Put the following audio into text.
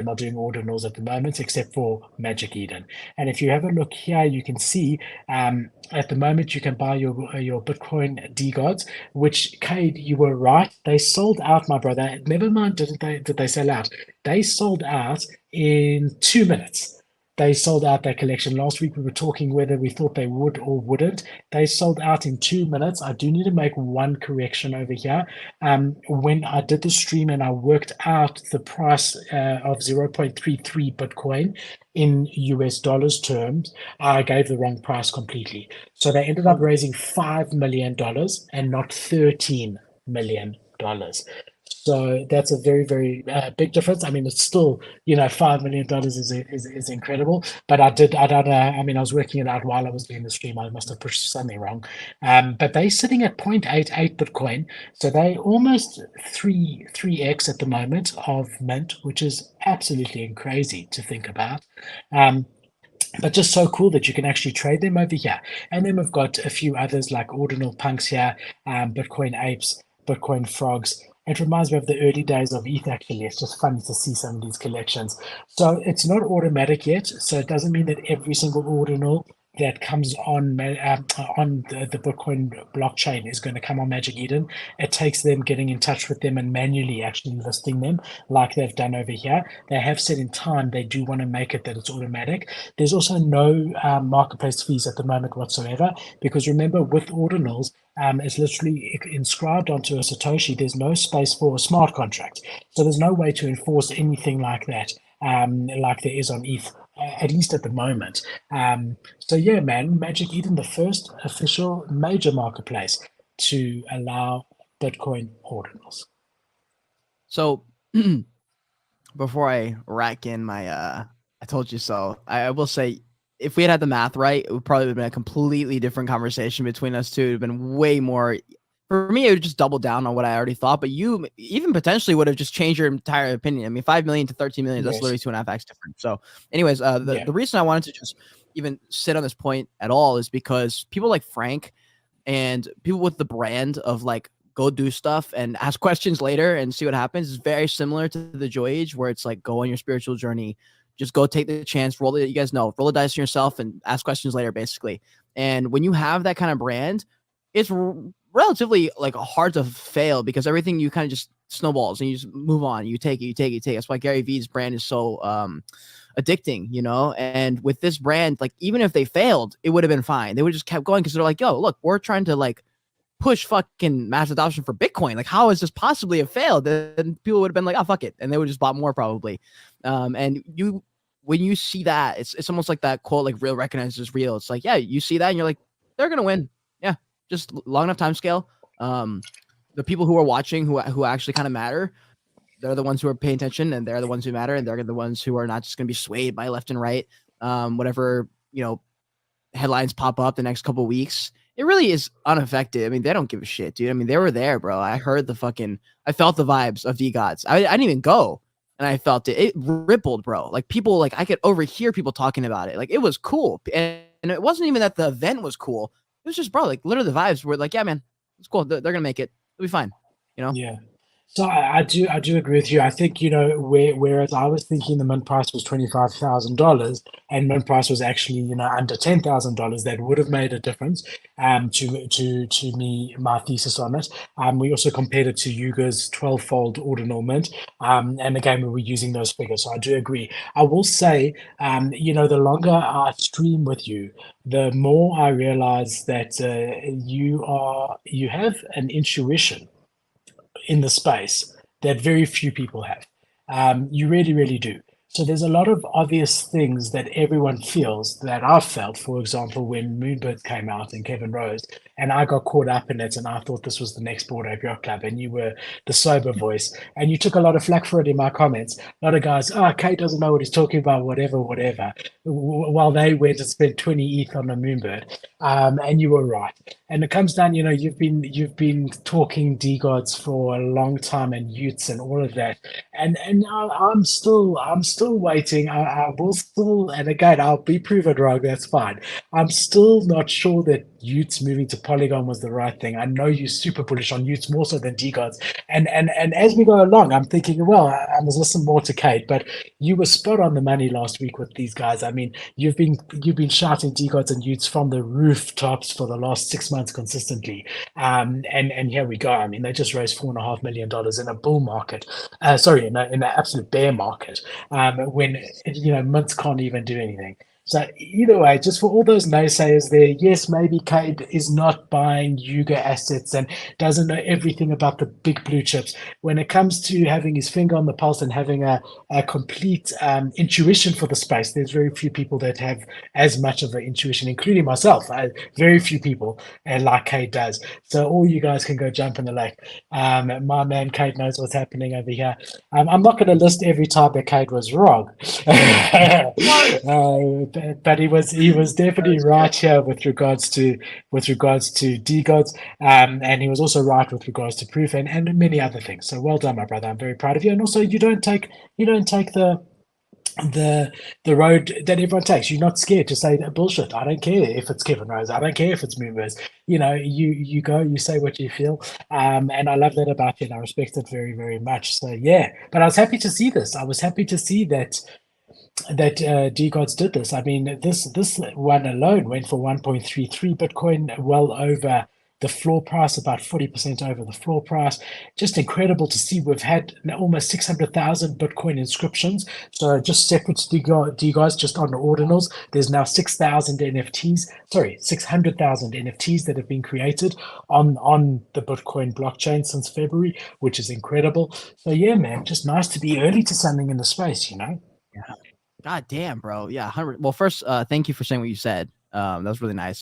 not doing ordinals at the moment, except for Magic Eden. And if you have a look here, you can see at the moment you can buy your Bitcoin DeGods, which, Cade, you were right. They sold out, my brother. Never mind, did they sell out? They sold out in 2 minutes. They sold out their collection. Last week we were talking whether we thought they would or wouldn't. They sold out in 2 minutes. I do need to make one correction over here. When I did the stream and I worked out the price of 0.33 Bitcoin in US dollars terms, I gave the wrong price completely. So they ended up raising $5 million and not $13 million. So that's a very, very big difference. I mean, it's still, $5 million is incredible. But I don't know. I mean, I was working it out while I was doing the stream. I must have pushed something wrong. But they're sitting at 0.88 Bitcoin. So they almost 3x at the moment of mint, which is absolutely crazy to think about. But just so cool that you can actually trade them over here. And then we've got a few others like Ordinal Punks here, Bitcoin Apes, Bitcoin Frogs. It reminds me of the early days of ETH, actually. It's just funny to see some of these collections. So it's not automatic yet. So it doesn't mean that every single ordinal that comes on the Bitcoin blockchain is going to come on Magic Eden. It takes them getting in touch with them and manually actually listing them like they've done over here. They have said in time they do want to make it that it's automatic. There's also no marketplace fees at the moment whatsoever, because remember, with ordinals, it's literally inscribed onto a Satoshi. There's no space for a smart contract. So there's no way to enforce anything like that, like there is on ETH, at least at the moment. So yeah, man, Magic Eden, the first official major marketplace to allow Bitcoin ordinals. So before I rack in my I told you so, I will say, if we had the math right, it would probably have been a completely different conversation between us two. It would have been way more. For me, it would just double down on what I already thought, but you even potentially would have just changed your entire opinion. I mean, 5 million to 13 million, that's literally 2.5x different. So anyways, the reason I wanted to just even sit on this point at all is because people like Frank and people with the brand of like, go do stuff and ask questions later and see what happens is very similar to the Joy Age, where it's like, go on your spiritual journey. Just go take the chance, roll the dice on yourself and ask questions later, basically. And when you have that kind of brand, it's relatively like hard to fail, because everything you kind of just snowballs and you just move on. You take it. That's why Gary Vee's brand is so addicting, And with this brand, like, even if they failed, it would have been fine. They would just kept going because they're like, yo, look, we're trying to like push fucking mass adoption for Bitcoin. Like, how is this possibly have failed? Then people would have been like, oh, fuck it. And they would just bought more probably. And when you see that, it's almost like that quote, like, real recognizes real. It's like, yeah, you see that and you're like, they're going to win. Yeah. Just long enough time scale. The people who are watching, who actually kind of matter, they're the ones who are paying attention, and they're the ones who matter. And they're the ones who are not just going to be swayed by left and right. Whatever, headlines pop up the next couple of weeks. It really is unaffected. I mean, they don't give a shit, dude. I mean, they were there, bro. I felt the vibes of DeGods. I didn't even go, and I felt it. It rippled, bro. Like, people, like, I could overhear people talking about it. Like, it was cool. And it wasn't even that the event was cool. It was just, bro, like, literally the vibes were like, yeah, man, it's cool. They're going to make it. It'll be fine. Yeah. So I do agree with you. I think, whereas I was thinking the mint price was $25,000 and mint price was actually, under $10,000, that would have made a difference to me, my thesis on it. We also compared it to Yuga's 12-fold ordinal mint. And again, we were using those figures. So I do agree. I will say, the longer I stream with you, the more I realize that you have an intuition in the space that very few people have. You really, really do. So there's a lot of obvious things that everyone feels that I've felt. For example, when Moonbird came out and Kevin Rose, and I got caught up in it, and I thought this was the next Bored Ape Yacht Club, and you were the sober voice, and you took a lot of flack for it in my comments. A lot of guys, Kate doesn't know what he's talking about, whatever, while they went and spent 20 ETH on a Moonbird, and you were right. And it comes down, you've been talking DeGods for a long time, and Utes and all of that, and I'm still waiting. I will still, and again, I'll be proven wrong. That's fine. I'm still not sure that Utes moving to Polygon was the right thing. I know you're super bullish on Utes more so than DeGods. And as we go along, I'm thinking, well, I must listen more to Kate, but you were spot on the money last week with these guys. I mean, you've been shouting DeGods and Utes from the rooftops for the last 6 months consistently. And here we go. I mean, they just raised $4.5 million in a bull market. Sorry, in an absolute bear market. When mints can't even do anything. So either way, just for all those naysayers there, yes, maybe Cade is not buying Yuga assets and doesn't know everything about the big blue chips. When it comes to having his finger on the pulse and having a complete intuition for the space, there's very few people that have as much of an intuition, including myself. Very few people like Cade does. So all you guys can go jump in the lake. My man Cade knows what's happening over here. I'm not going to list every time that Cade was wrong. But he was definitely right here with regards to DeGods, and he was also right with regards to proof and many other things. So well done, my brother. I'm very proud of you. And also, you don't take the road that everyone takes. You're not scared to say that bullshit. I don't care if it's Kevin Rose. I don't care if it's Moonverse. You go, you say what you feel. And I love that about you, and I respect it very, very much. So yeah, but I was happy to see this. I was happy to see that DeGods did this. I mean, this one alone went for 1.33 Bitcoin, well over the floor price, about 40% over the floor price. Just incredible to see. We've had almost 600,000 Bitcoin inscriptions. So just separate to DeGods, just on the ordinals, there's now 6,000 NFTs, sorry, 600,000 NFTs that have been created on the Bitcoin blockchain since February, which is incredible. So yeah, man, just nice to be early to something in the space, Yeah. God damn, bro. Yeah, 100. Well, first, thank you for saying what you said. That was really nice.